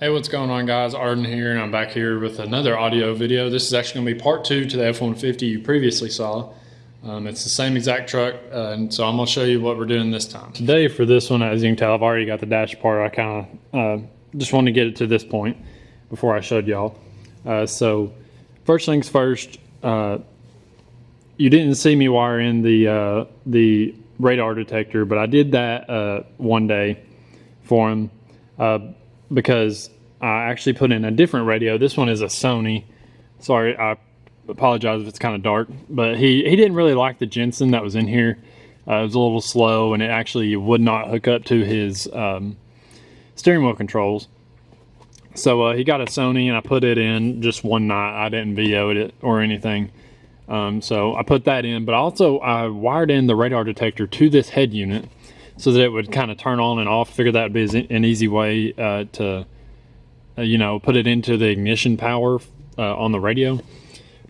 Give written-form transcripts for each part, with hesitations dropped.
Hey, what's going on, guys? Arden here, and I'm back here with another audio video. This is actually going to be part 2 to the F-150 you previously saw. It's the same exact truck, and so I'm going to show you what we're doing this time. Today for this one, as you can tell, I've already got the dash part. I kind of just wanted to get it to this point before I showed y'all. So first things first, you didn't see me wire in the radar detector, but I did that one day for him. Because I actually put in a different radio. This one is a Sony. Sorry, I apologize if it's kind of dark, but he didn't really like the Jensen that was in here. It was a little slow, and it actually would not hook up to his steering wheel controls. So he got a Sony, and I put it in just one night. I didn't VO it or anything. So I put that in, but also I wired in the radar detector to this head unit, so that it would kind of turn on and off. Figured that would be an easy way to, put it into the ignition power on the radio.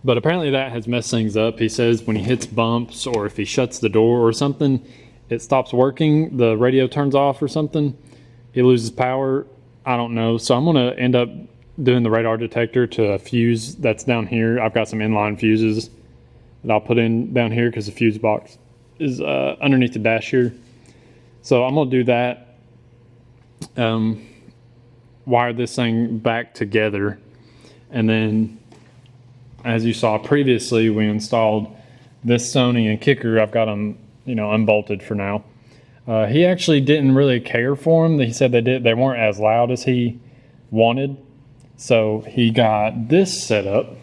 But apparently that has messed things up. He says when he hits bumps or if he shuts the door or something, it stops working. The radio turns off or something. He loses power. I don't know. So I'm going to end up doing the radar detector to a fuse that's down here. I've got some inline fuses that I'll put in down here because the fuse box is underneath the dash here. So I'm going to do that, wire this thing back together, and then as you saw previously, we installed this Sony and kicker. I've got them, unbolted for now. He actually didn't really care for them. He said they weren't as loud as he wanted, so he got this set up,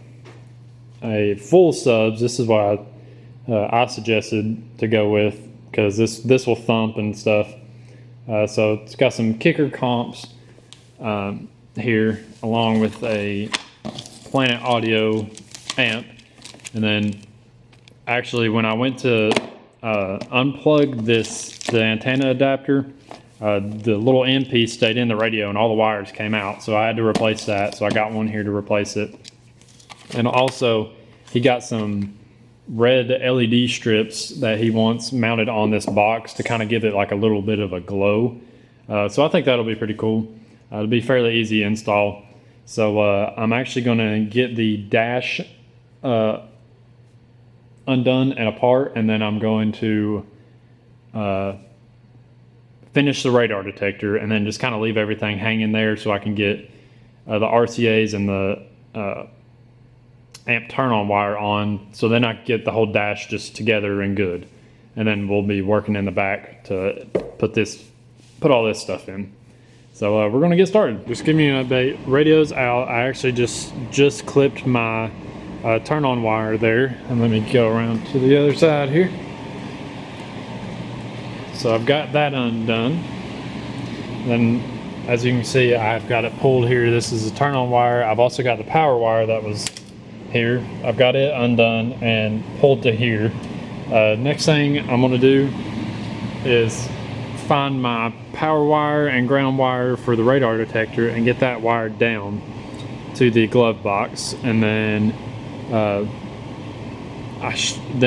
a full subs. This is what I suggested to go with, because this will thump and stuff. So it's got some kicker comps here, along with a Planet Audio amp. And then actually when I went to unplug the antenna adapter, the little end piece stayed in the radio and all the wires came out. So I had to replace that. So I got one here to replace it. And also he got some red LED strips that he wants mounted on this box to kind of give it like a little bit of a glow. So I think that'll be pretty cool. It'll be fairly easy install. So I'm actually going to get the dash undone and apart, and then I'm going to finish the radar detector and then just kind of leave everything hanging there so I can get the RCAs and the amp turn on wire on, so then I get the whole dash just together and good. And then we'll be working in the back to put all this stuff in. So we're gonna get started. Just giving you an update. Radio's out. I actually just clipped my turn on wire there, and let me go around to the other side here. So I've got that undone. Then as you can see, I've got it pulled here. This is the turn on wire. I've also got the power wire that was here. I've got it undone and pulled to here. Next thing I'm going to do is find my power wire and ground wire for the radar detector and get that wired down to the glove box, and then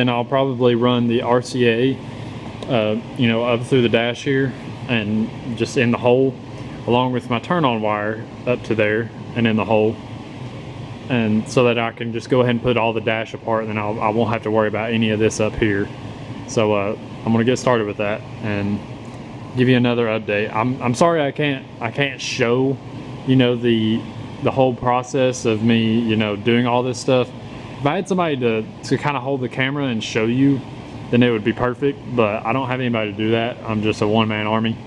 I'll probably run the RCA up through the dash here and just in the hole, along with my turn on wire up to there and in the hole, and so that I can just go ahead and put all the dash apart, and then I won't have to worry about any of this up here. So I'm gonna get started with that and give you another update. I'm sorry I can't show the whole process of me doing all this stuff. If I had somebody to kind of hold the camera and show you, then it would be perfect, but I don't have anybody to do that. I'm just a one-man army,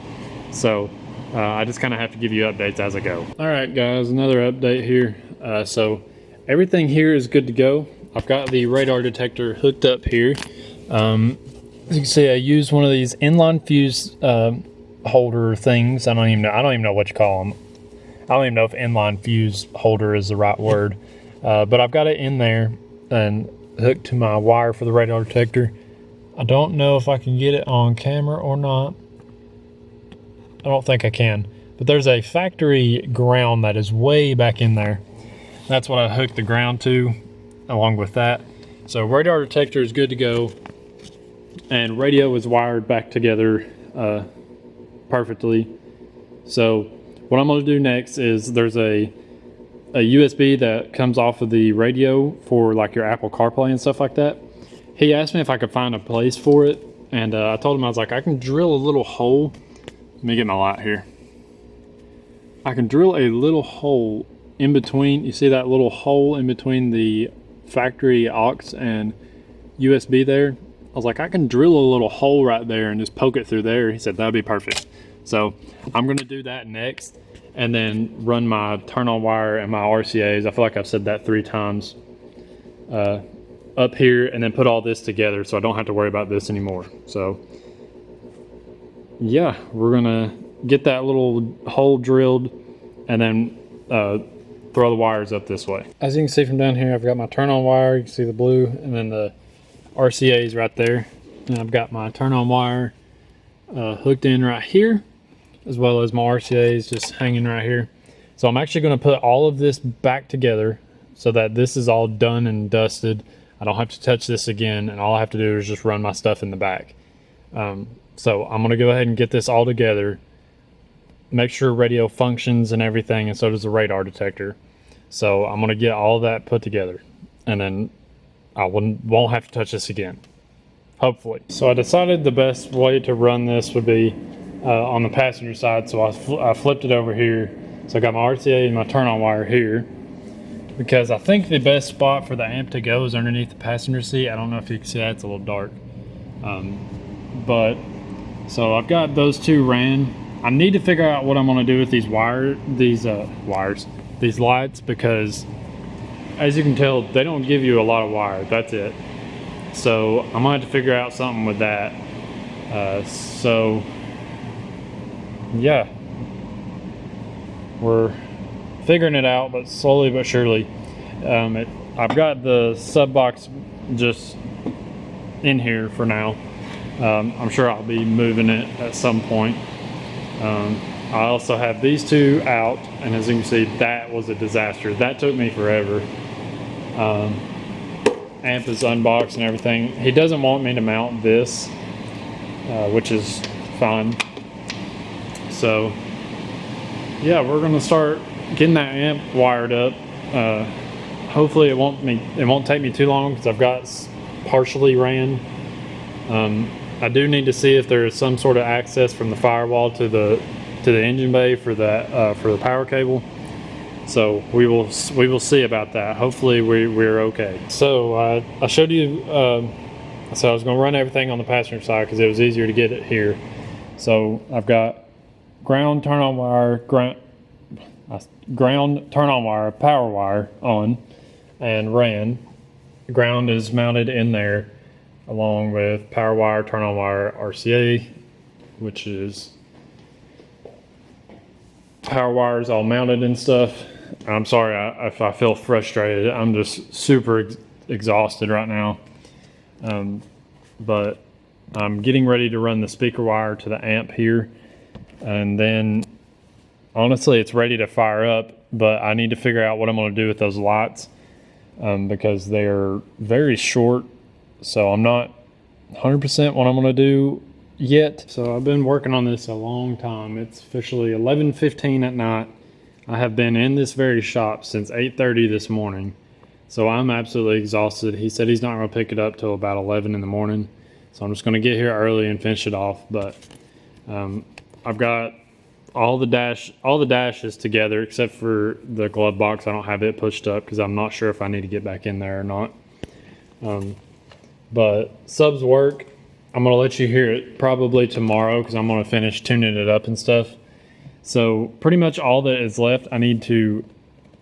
so I just kind of have to give you updates as I go. All right, guys, another update here. So everything here is good to go. I've got the radar detector hooked up here. As you can see, I used one of these inline fuse holder things. I don't even know what you call them. I don't even know if inline fuse holder is the right word, but I've got it in there and hooked to my wire for the radar detector. I don't know if I can get it on camera or not. I don't think I can, but there's a factory ground that is way back in there. That's what I hooked the ground to along with that. So radar detector is good to go, and radio is wired back together perfectly. So what I'm going to do next is there's a USB that comes off of the radio for like your Apple CarPlay and stuff like that. He asked me if I could find a place for it, and I told him, I was like, I can drill a little hole. Let me get my light here. I can drill a little hole in between. You see that little hole in between the factory aux and USB there? I was like, I can drill a little hole right there and just poke it through there. He said that'd be perfect. So I'm gonna do that next, and then run my turn on wire and my RCAs. I feel like I've said that 3 times up here, and then put all this together so I don't have to worry about this anymore. So yeah, we're gonna get that little hole drilled and then throw the wires up this way. As you can see from down here, I've got my turn on wire. You can see the blue, and then the RCA's right there. And I've got my turn on wire hooked in right here, as well as my RCA's just hanging right here. So I'm actually going to put all of this back together so that this is all done and dusted. I don't have to touch this again, and all I have to do is just run my stuff in the back. So I'm going to go ahead and get this all together, make sure radio functions and everything, and so does the radar detector. So I'm going to get all that put together, and then I won't have to touch this again, hopefully. So I decided the best way to run this would be on the passenger side, so I flipped it over here. So I got my RCA and my turn on wire here, because I think the best spot for the amp to go is underneath the passenger seat. I don't know if you can see that, it's a little dark. But so I've got those 2 ran. I need to figure out what I'm going to do with these lights, because as you can tell, they don't give you a lot of wire. That's it. So I'm going to have to figure out something with that. So yeah, we're figuring it out, but slowly but surely. I've got the sub box just in here for now. I'm sure I'll be moving it at some point. I also have these 2 out, and as you can see, that was a disaster. That took me forever. Amp is unboxed and everything. He doesn't want me to mount this, which is fine. So yeah, we're gonna start getting that amp wired up. Hopefully it won't take me too long, because I've got partially ran. I do need to see if there is some sort of access from the firewall to the engine bay for the power cable. So we will see about that. Hopefully we're okay. So I showed you. So I was going to run everything on the passenger side because it was easier to get it here. So I've got ground turn on wire, ground turn on wire, power wire on, and ran. Ground is mounted in there, along with power wire, turn on wire, RCA, which is power wires all mounted and stuff. I'm sorry if I feel frustrated. I'm just super exhausted right now. But I'm getting ready to run the speaker wire to the amp here. And then honestly, it's ready to fire up, but I need to figure out what I'm going to do with those lights, because they're very short. So I'm not 100% what I'm going to do yet. So I've been working on this a long time. It's officially 11:15 at night. I have been in this very shop since 8:30 this morning. So I'm absolutely exhausted. He said he's not going to pick it up till about 11 in the morning. So I'm just going to get here early and finish it off. But I've got all the dashes together except for the glove box. I don't have it pushed up because I'm not sure if I need to get back in there or not. But subs work. I'm going to let you hear it probably tomorrow because I'm going to finish tuning it up and stuff. So pretty much all that is left, I need to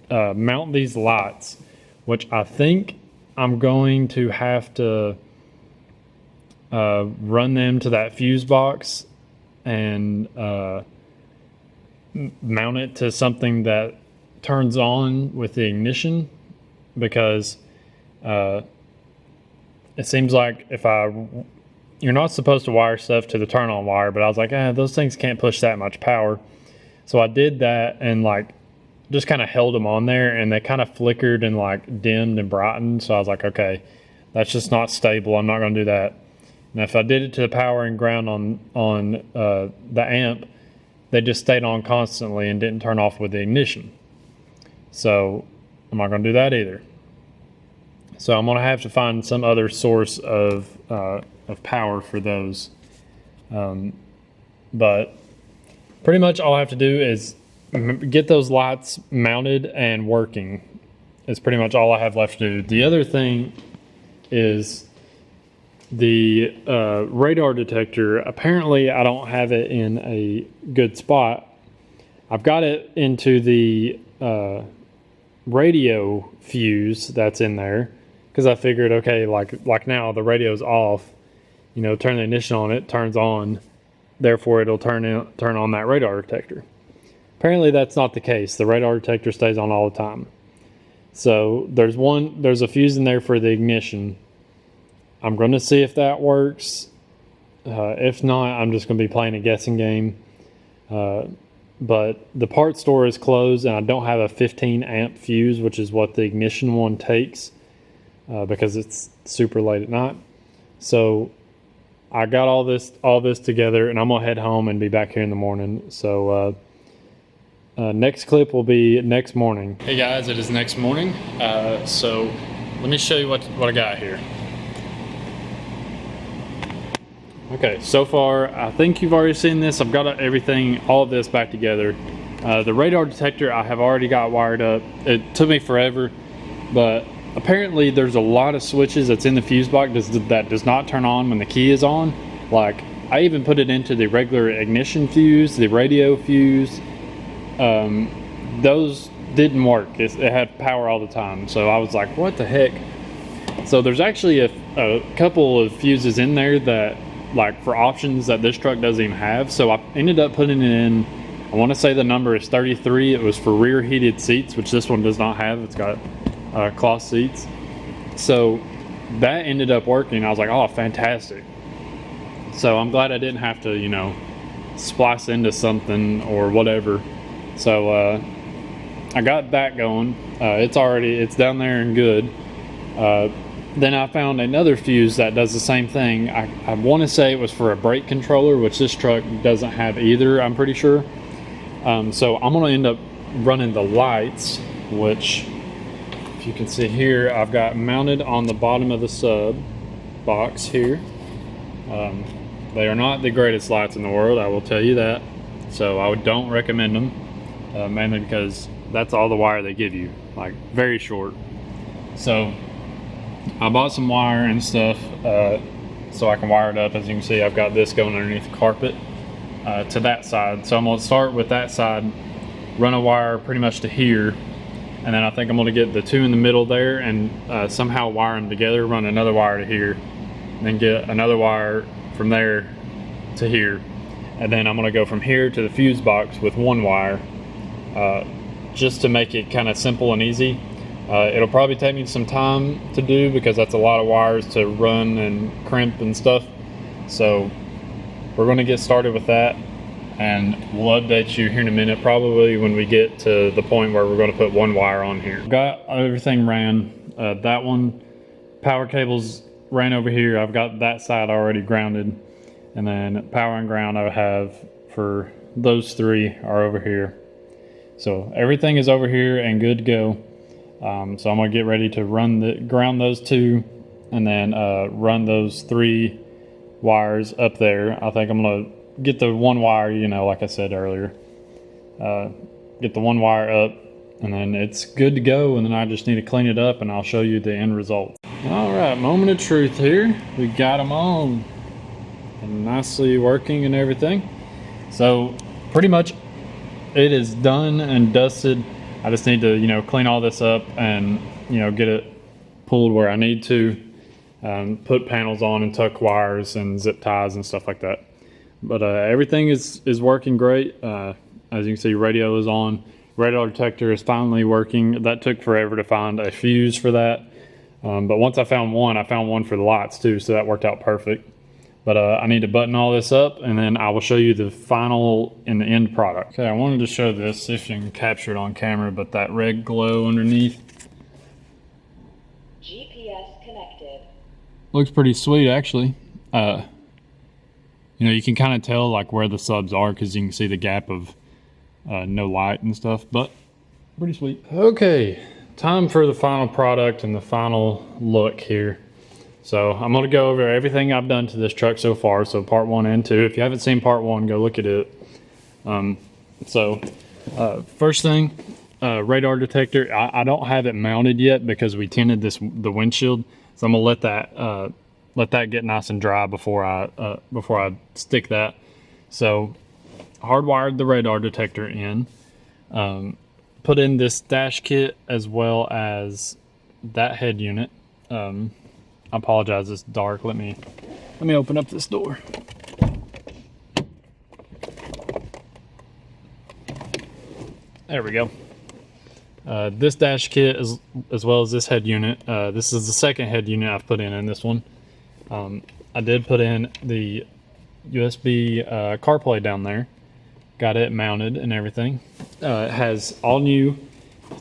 mount these lights, which I think I'm going to have to run them to that fuse box and mount it to something that turns on with the ignition, because it seems like you're not supposed to wire stuff to the turn on wire, but I was like, those things can't push that much power. So I did that and just kind of held them on there, and they kind of flickered and dimmed and brightened. So I was like, okay, that's just not stable. I'm not going to do that. Now if I did it to the power and ground on the amp, they just stayed on constantly and didn't turn off with the ignition. So I'm not going to do that either. So I'm going to have to find some other source of power for those. But pretty much all I have to do is get those lights mounted and working. Is pretty much all I have left to do. The other thing is the radar detector. Apparently I don't have it in a good spot. I've got it into the radio fuse that's in there, because I figured, okay, like now the radio's off, you know, turn the ignition on, it turns on, therefore it'll turn on that radar detector. Apparently that's not the case. The radar detector stays on all the time. So there's a fuse in there for the ignition. I'm going to see if that works. If not, I'm just going to be playing a guessing game. But the part store is closed, and I don't have a 15 amp fuse, which is what the ignition one takes, because it's super late at night. So I got all this together, and I'm gonna head home and be back here in the morning. So next clip will be next morning. Hey guys, it is next morning. So let me show you what I got here. Okay, so far I think you've already seen this. I've got everything, all of this back together. The radar detector I have already got wired up. It took me forever, but apparently there's a lot of switches that's in the fuse box that does not turn on when the key is on. Like, I even put it into the regular ignition fuse, the radio fuse. Those didn't work. It had power all the time. So I was like, what the heck? So there's actually a couple of fuses in there that, like, for options that this truck doesn't even have. So I ended up putting it in, I want to say the number is 33. It was for rear heated seats, which this one does not have. It's got cloth seats. So that ended up working. I was like, oh, fantastic. So I'm glad I didn't have to, you know, splice into something or whatever. So I got that going. It's down there and good. Then I found another fuse that does the same thing. I want to say it was for a brake controller, which this truck doesn't have either, I'm pretty sure. So I'm going to end up running the lights, which, if you can see here, I've got mounted on the bottom of the sub box here. They are not the greatest lights in the world, I will tell you that. So I don't recommend them, mainly because that's all the wire they give you, like very short. So I bought some wire and stuff so I can wire it up. As you can see, I've got this going underneath the carpet to that side. So I'm going to start with that side, run a wire pretty much to here, and then I think I'm going to get the two in the middle there and somehow wire them together, run another wire to here, and then get another wire from there to here. And then I'm going to go from here to the fuse box with one wire, just to make it kind of simple and easy. It'll probably take me some time to do because that's a lot of wires to run and crimp and stuff. So we're going to get started with that, and we'll update you here in a minute, probably when we get to the point where we're going to put one wire on here. Got everything ran. That one, power cables ran over here. I've got that side already grounded, and then power and ground I have for those three are over here. So everything is over here and good to go. So I'm gonna get ready to ground those two, and then run those three wires up there. I think I'm gonna get the one wire, you know, like I said earlier, get the one wire up, and then it's good to go. And then I just need to clean it up, and I'll show you the end result. All right, moment of truth here. We got them all and nicely working and everything. So pretty much it is done and dusted. I just need to, you know, clean all this up and, you know, get it pulled where I need to, put panels on and tuck wires and zip ties and stuff like that. But everything is working great. As you can see, radio is on. Radar detector is finally working. That took forever to find a fuse for that. But once I found one for the lights too, so that worked out perfect. But I need to button all this up, and then I will show you the final and the end product. Okay, I wanted to show this, see if you can capture it on camera, but that red glow underneath. GPS connected. Looks pretty sweet, actually. You know, you can kind of tell like where the subs are because you can see the gap of no light and stuff, but pretty sweet. Okay, time for the final product and the final look here. So I'm going to go over everything I've done to this truck so far. So part 1 and 2. If you haven't seen part 1, go look at it. First thing, radar detector. I don't have it mounted yet because we tinted the windshield. So I'm going to let that get nice and dry before I stick that. So hardwired the radar detector in. Put in this dash kit as well as that head unit. I apologize, it's dark. Let me open up this door. There we go. This dash kit as well as this head unit. This is the second head unit I've put in this one. I did put in the USB CarPlay down there. Got it mounted and everything. It has all new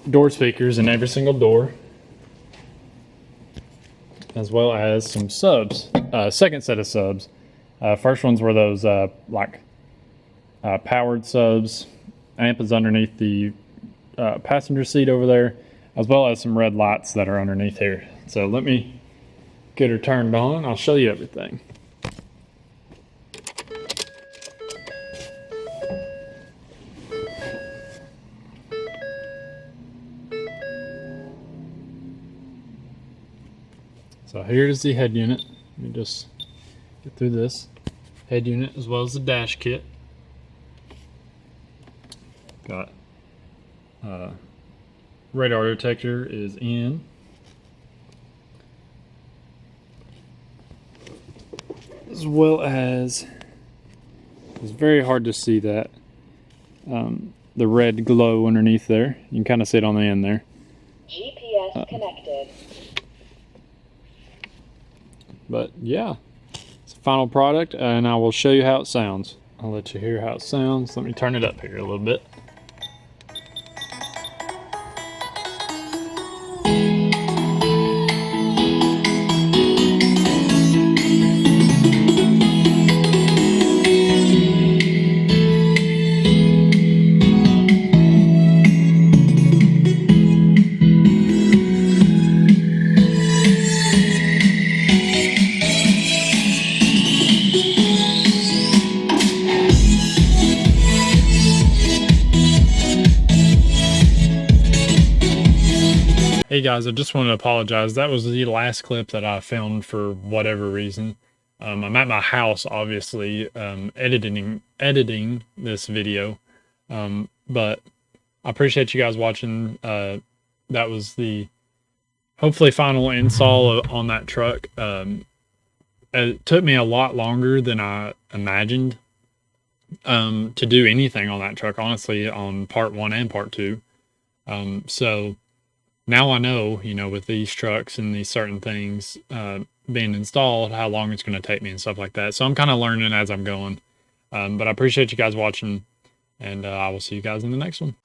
door speakers in every single door, as well as some subs. Second set of subs. First ones were those powered subs. Amp is underneath the passenger seat over there, as well as some red lights that are underneath here. So let me get her turned on. I'll show you everything. So here's the head unit. Let me just get through this. Head unit as well as the dash kit. Got radar detector is in. As well as, it's very hard to see that, the red glow underneath there. You can kind of see it on the end there. GPS connected. But yeah, it's a final product, and I will show you how it sounds. I'll let you hear how it sounds. Let me turn it up here a little bit. Hey guys, I just want to apologize. That was the last clip that I filmed for whatever reason. I'm at my house, obviously, editing this video. But I appreciate you guys watching. That was the hopefully final install on that truck. It took me a lot longer than I imagined to do anything on that truck, honestly, on part 1 and part 2. So now I know, you know, with these trucks and these certain things being installed, how long it's going to take me and stuff like that. So I'm kind of learning as I'm going. But I appreciate you guys watching, and I will see you guys in the next one.